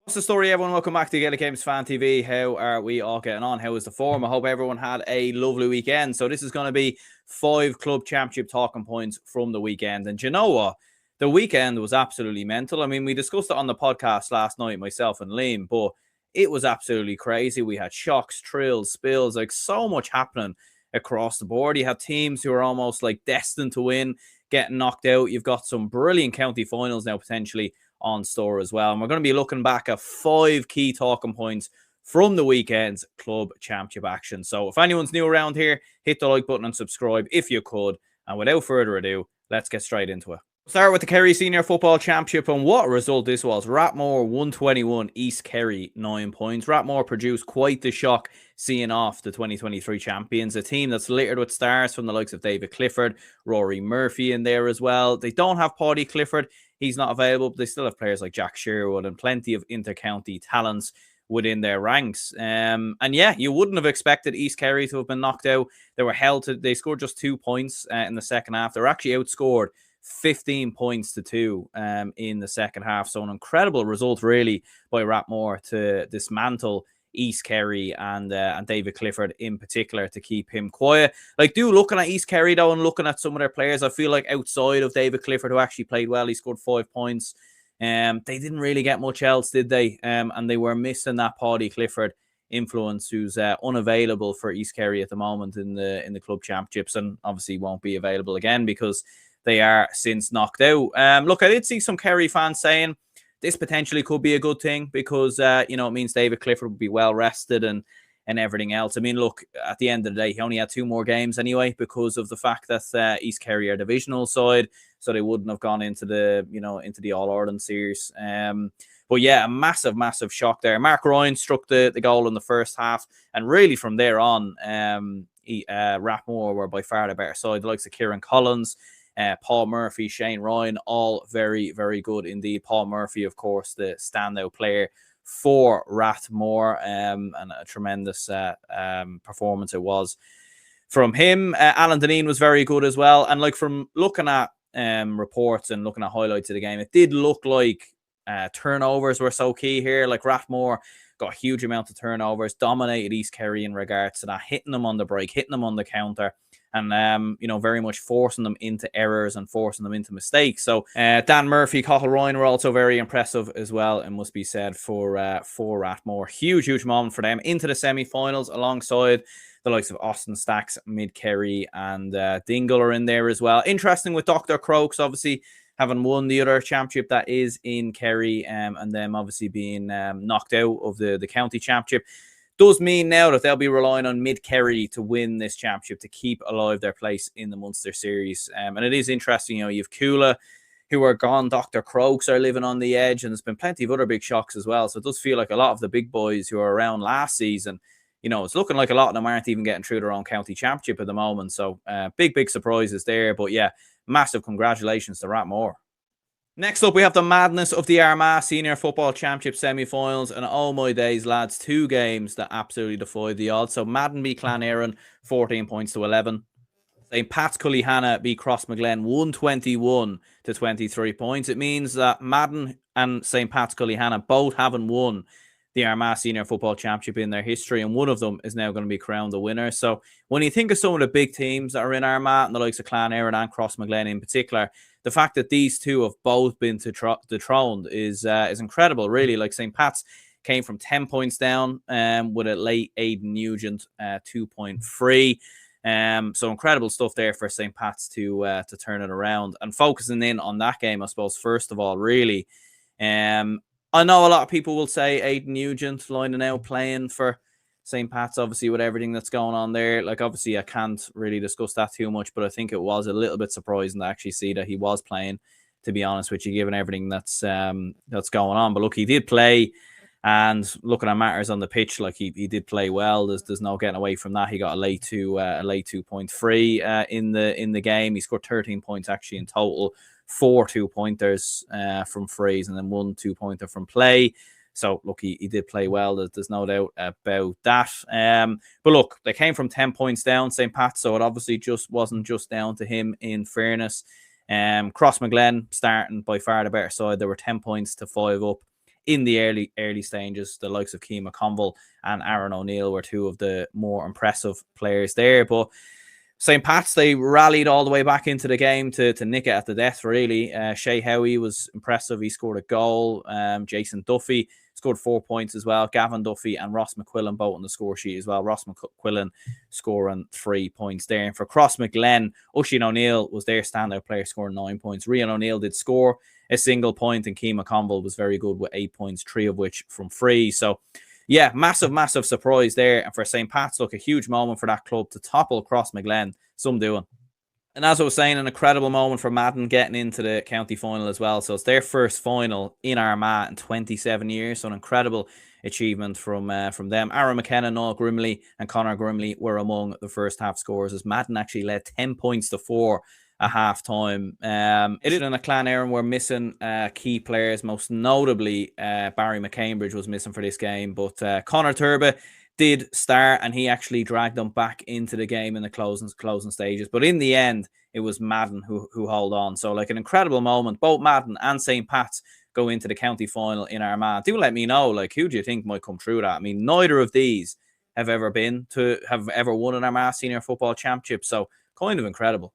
What's the story, everyone? Welcome back to Gaelic Games Fan TV. How are we all getting on? How is the form? I hope everyone had a lovely weekend. So this is going to be 5 club championship talking points from the weekend. And you know what? The weekend was absolutely mental. I mean, we discussed it on the podcast last night, myself and Liam, but it was absolutely crazy. We had shocks, thrills, spills, like so much happening across the board. You had teams who are almost like destined to win, getting knocked out. You've got some brilliant county finals now potentially on store as well. And we're going to be looking back at 5 key talking points from the weekend's club championship action. So if anyone's new around here, hit the like button and subscribe if you could. And without further ado, let's get straight into it. Start with the Kerry Senior Football Championship, and what a result this was. Rathmore 121, East Kerry 9 points. Rathmore produced quite the shock, seeing off the 2023 champions, a team that's littered with stars from the likes of David Clifford, Rory Murphy in there as well. They don't have Paddy Clifford, he's not available, but they still have players like Jack Sherwood and plenty of inter-county talents within their ranks. And yeah, you wouldn't have expected East Kerry to have been knocked out. They were held to, they scored just 2 points in the second half. They were actually outscored 15 points to 2 in the second half. So an incredible result really by Rathmore to dismantle East Kerry and David Clifford in particular to keep him quiet. Like, looking at East Kerry though and looking at some of their players, I feel like outside of David Clifford, who actually played well, he scored 5 points. They didn't really get much else, did they? And they were missing that Paddy Clifford influence, who's unavailable for East Kerry at the moment in the club championships, and obviously won't be available again because they are since knocked out. Look, I did see some Kerry fans saying this potentially could be a good thing because, it means David Clifford will be well rested and everything else. I mean, look, at the end of the day, he only had 2 more games anyway because of the fact that East Kerry are divisional side, so they wouldn't have gone into the All-Ireland series. But yeah, a massive, massive shock there. Mark Ryan struck the goal in the first half, and really from there on, Rathmore were by far the better side. The likes of Kieran Collins, Paul Murphy, Shane Ryan, all very, very good indeed. Paul Murphy, of course, the standout player for Rathmore, and a tremendous performance it was from him. Alan Deneen was very good as well. And like, from looking at reports and looking at highlights of the game, it did look like turnovers were so key here. Like, Rathmore got a huge amount of turnovers, dominated East Kerry in regards to that, hitting them on the break, hitting them on the counter, and very much forcing them into errors and forcing them into mistakes. So Dan Murphy, Cathal Ryan were also very impressive as well, and must be said for Rathmore. Huge moment for them into the semi-finals, alongside the likes of Austin Stacks, Mid Kerry, and Dingle are in there as well. Interesting with Dr. Crokes, obviously having won the other championship that is in Kerry, and them obviously being knocked out of the county championship. Does mean now that they'll be relying on Mid Kerry to win this championship to keep alive their place in the Munster series. And it is interesting, you've Coola, who are gone. Dr. Crokes are living on the edge, and there's been plenty of other big shocks as well. So it does feel like a lot of the big boys who were around last season, it's looking like a lot of them aren't even getting through their own county championship at the moment. So big surprises there. But yeah, massive congratulations to Rathmore. Next up, we have the madness of the Armagh Senior Football Championship semi-finals. And oh my days, lads, 2 games that absolutely defied the odds. So Madden beat Clan Éireann 14 points to 11. St. Pat's Cullyhanna beat Crossmaglen 121 to 23 points. It means that Madden and St. Pat's Cullyhanna both haven't won the Armagh Senior Football Championship in their history, and one of them is now going to be crowned the winner. So when you think of some of the big teams that are in Armagh, and the likes of Clan Éireann and Crossmaglen in particular, the fact that these two have both been dethroned is incredible, really. Like, St. Pat's came from 10 points down with a late Aidan Nugent 2-point free. So incredible stuff there for St. Pat's to turn it around. And focusing in on that game, I suppose, first of all, really, I know a lot of people will say Aidan Nugent lining out playing for St. Pat's, obviously, with everything that's going on there. Like, obviously, I can't really discuss that too much, but I think it was a little bit surprising to actually see that he was playing, to be honest with you, given everything that's going on. But look, he did play, and looking at matters on the pitch, like, he did play well. There's no getting away from that. He got a late 2-point free in the game. He scored 13 points actually in total, 4 2-pointers from frees, and then 1 2-pointer from play. So, look, he did play well. There's no doubt about that. But look, they came from 10 points down, St. Pat's, so it obviously just wasn't just down to him, in fairness. Crossmaglen starting by far the better side. They were 10 points to 5 up in the early stages. The likes of Keema Conville and Aaron O'Neill were two of the more impressive players there. But St. Pat's, they rallied all the way back into the game to nick it at the death, really. Shea Howie was impressive. He scored a goal. Jason Duffy scored 4 points as well. Gavin Duffy and Ross McQuillan both on the score sheet as well. Ross McQuillan scoring 3 points there. And for Cross McGlenn, Oisin O'Neill was their standout player, scoring 9 points. Rian O'Neill did score a single point, and Keema Conville was very good with 8 points, 3 of which from free. So, yeah, massive surprise there. And for St. Pat's, look, a huge moment for that club to topple Cross McGlenn. Some doing. And as I was saying, an incredible moment for Madden getting into the county final as well. So it's their first final in Armagh in 27 years. So an incredible achievement from them. Aaron McKenna, Noel Grimley and Conor Grimley were among the first half scorers, as Madden actually led 10 points to 4 at half time. It in a Clan Aaron were missing key players, most notably Barry McCambridge was missing for this game, but Conor Turba did start, and he actually dragged them back into the game in the closing stages. But in the end, it was Madden who held on. So like an incredible moment. Both Madden and St. Pat's go into the county final in Armagh. Do let me know, like, who do you think might come through that? I mean, neither of these have ever won an Armagh Senior Football Championship. So kind of incredible.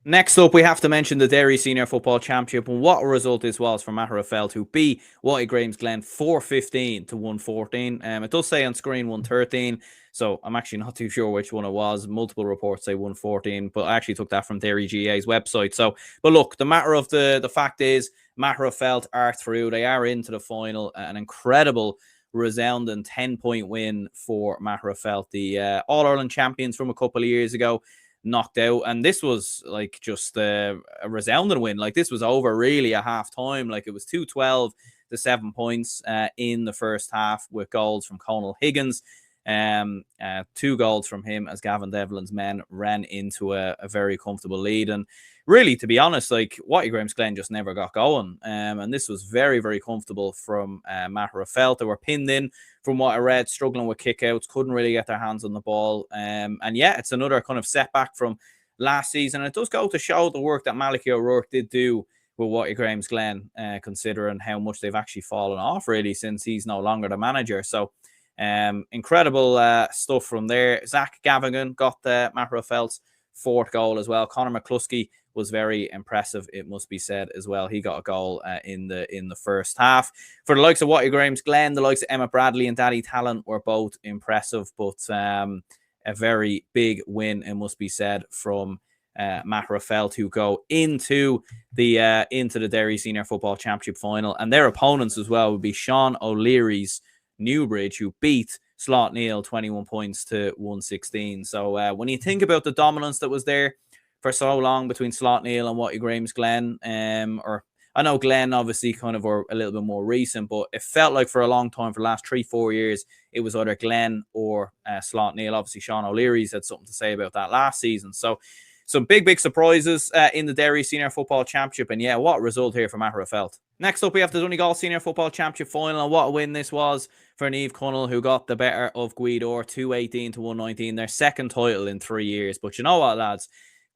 Next up, we have to mention the Derry Senior Football Championship, and what a result this was for Magherafelt, who beat Whitey Gramesglen 4-15 to 114. It does say on screen 113, so I'm actually not too sure which one it was. Multiple reports say 114, but I actually took that from Derry GA's website. So, but look, the matter of the fact is, Magherafelt are through. They are into the final. An incredible, resounding 10-point win for Magherafelt, the All-Ireland champions from a couple of years ago. Knocked out, and this was like just a resounding win. Like, this was over really at half time. Like, it was 2-12 to 7 points in the first half, with goals from Conal Higgins, 2 goals from him as Gavin Devlin's men ran into a very comfortable lead. And really, to be honest, like, Whitey Gramesglen just never got going, and this was very comfortable from Magherafelt. They were pinned in, from what I read, struggling with kickouts, couldn't really get their hands on the ball. And yeah, it's another kind of setback from last season. It does go to show the work that Malachy O'Rourke did do with Whitey Gramesglen, considering how much they've actually fallen off, really, since he's no longer the manager. So incredible stuff from there. Zach Gavigan got Magheраfelt's 4th goal as well. Conor McCluskey was very impressive, it must be said as well. He got a goal in the first half. For the likes of Whitey Gramesglen, the likes of Emma Bradley and Daddy Talent were both impressive, but a very big win, it must be said, from Magherafelt, who go into the Derry Senior Football Championship final. And their opponents as well would be Sean O'Leary's Newbridge, who beat Slot Neil 21 points to 116. So when you think about the dominance that was there for so long between Slot Neil and Whitey Gramesglen, or I know Glen obviously kind of were a little bit more recent, but it felt like for a long time, for the last 3-4 years, it was either Glen or Slot Neil. Obviously, Sean O'Leary's had something to say about that last season. So some big surprises in the Derry Senior Football Championship. And yeah, what a result here for Magherafelt. Next up, we have the Donegal Senior Football Championship final. And what a win this was for Niamh Connell, who got the better of Guidor 218 to 119, their 2nd title in 3 years. But you know what, lads?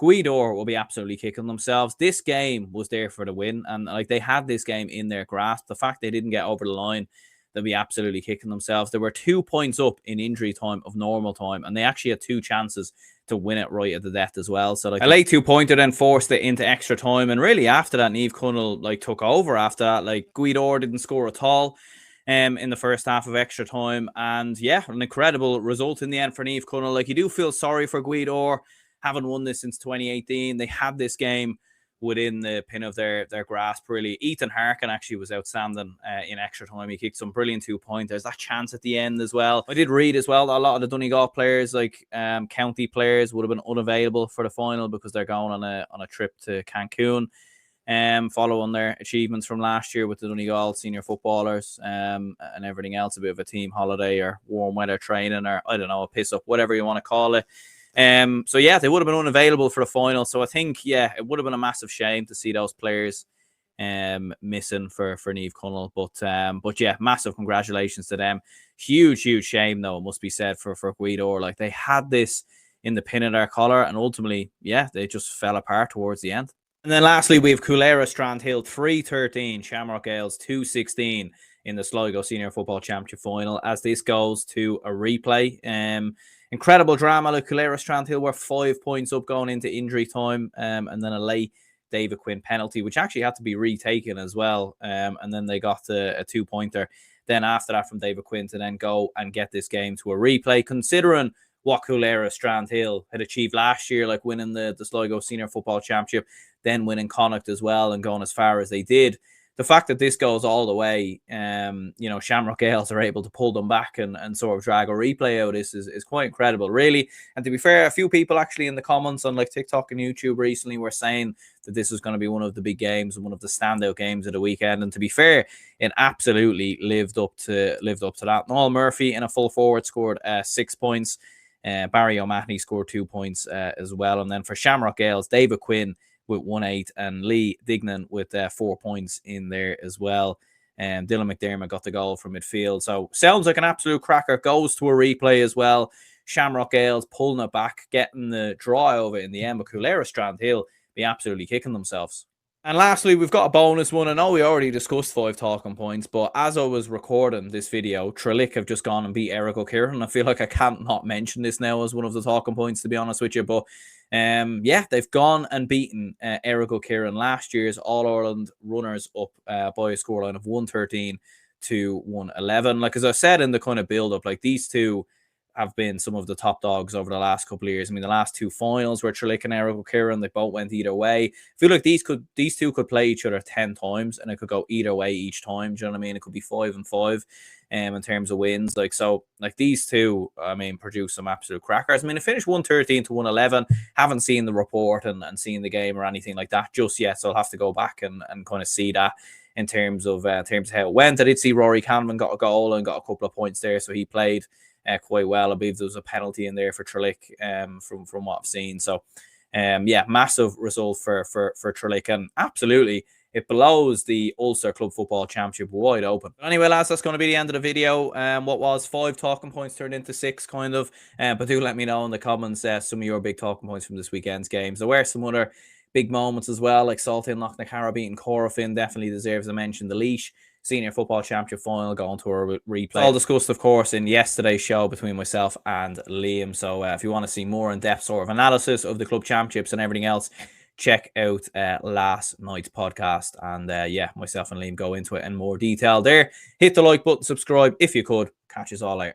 Guidor will be absolutely kicking themselves. This game was there for the win, and like, they had this game in their grasp. The fact they didn't get over the line, they'll be absolutely kicking themselves. They were 2 points up in injury time of normal time, and they actually had 2 chances to win it right at the death as well. So like, a late 2-pointer then forced it into extra time, and really after that, Niamh Connell like took over after that. Like, Guidor didn't score at all in the first half of extra time, and yeah, an incredible result in the end for Niamh Connell. Like, you do feel sorry for Guidor, haven't won this since 2018. They had this game within the pin of their grasp, really. Ethan Harkin actually was outstanding in extra time. He kicked some brilliant 2-pointers. That chance at the end as well. I did read as well that a lot of the Donegal players, like county players, would have been unavailable for the final because they're going on a trip to Cancun, following their achievements from last year with the Donegal senior footballers, and everything else, a bit of a team holiday or warm weather training, or I don't know, a piss up, whatever you want to call it. So yeah, they would have been unavailable for the final. So I think, yeah, it would have been a massive shame to see those players missing for Niamh Connell. But yeah, massive congratulations to them. Huge shame though, it must be said, for Guidor. Like, they had this in the pin of their collar, and ultimately, yeah, they just fell apart towards the end. And then lastly, we have Coolera Strandhill 3-13, Shamrock Gales 2-16 in the Sligo Senior Football Championship final, as this goes to a replay. Incredible drama. Like Culera Strandhill were 5 points up going into injury time, and then a late David Quinn penalty, which actually had to be retaken as well. And then they got a 2-pointer then after that from David Quinn to then go and get this game to a replay, considering what Culera Strandhill had achieved last year, like winning the Sligo Senior Football Championship, then winning Connacht as well and going as far as they did. The fact that this goes all the way, Shamrock Gales are able to pull them back and sort of drag a replay out is quite incredible, really. And to be fair, a few people actually in the comments on like TikTok and YouTube recently were saying that this was going to be one of the big games and one of the standout games of the weekend. And to be fair, it absolutely lived up to that. Noel Murphy in a full forward scored 6 points. Barry O'Mahony scored 2 points as well. And then for Shamrock Gales, David Quinn with 1-8 and Lee Dignan with 4 points in there as well. And Dylan McDermott got the goal from midfield. So sounds like an absolute cracker. Goes to a replay as well. Shamrock Gales pulling it back, getting the draw over in the end. But Culera Strandhill be absolutely kicking themselves. And lastly, we've got a bonus one. I know we already discussed 5 talking points, but as I was recording this video, Tralee have just gone and beat Eric O'Kieran. I feel like I can't not mention this now as one of the talking points, to be honest with you. But they've gone and beaten Eric O'Kieran, last year's All-Ireland runners-up by a scoreline of 113 to 111. Like, as I said in the kind of build-up, like these two have been some of the top dogs over the last couple of years. I mean, the last 2 finals were Tralee and Eric O'Kieran. They both went either way. I feel like these two could play each other 10 times and it could go either way each time. Do you know what I mean? It could be 5-5 in terms of wins. Like, so like these two, I mean, produce some absolute crackers. I mean, it finished 113 to 111. Haven't seen the report and seen the game or anything like that just yet. So I'll have to go back and kind of see that in terms of how it went. I did see Rory Canman got a goal and got a couple of points there. So he played quite well. I believe there was a penalty in there for Tralee from what I've seen. So, massive result for Tralee, and absolutely it blows the Ulster Club Football Championship wide open. But anyway, lads, that's going to be the end of the video. What was 5 talking points turned into 6, kind of. But do let me know in the comments some of your big talking points from this weekend's games. There were some other big moments as well, like Salthill Knocknacarra beating Corofin, definitely deserves a mention. The Laois Senior Football Championship final going to a replay. All discussed, of course, in yesterday's show between myself and Liam. So if you want to see more in-depth sort of analysis of the club championships and everything else, check out last night's podcast. And myself and Liam go into it in more detail there. Hit the like button, subscribe if you could. Catch us all later.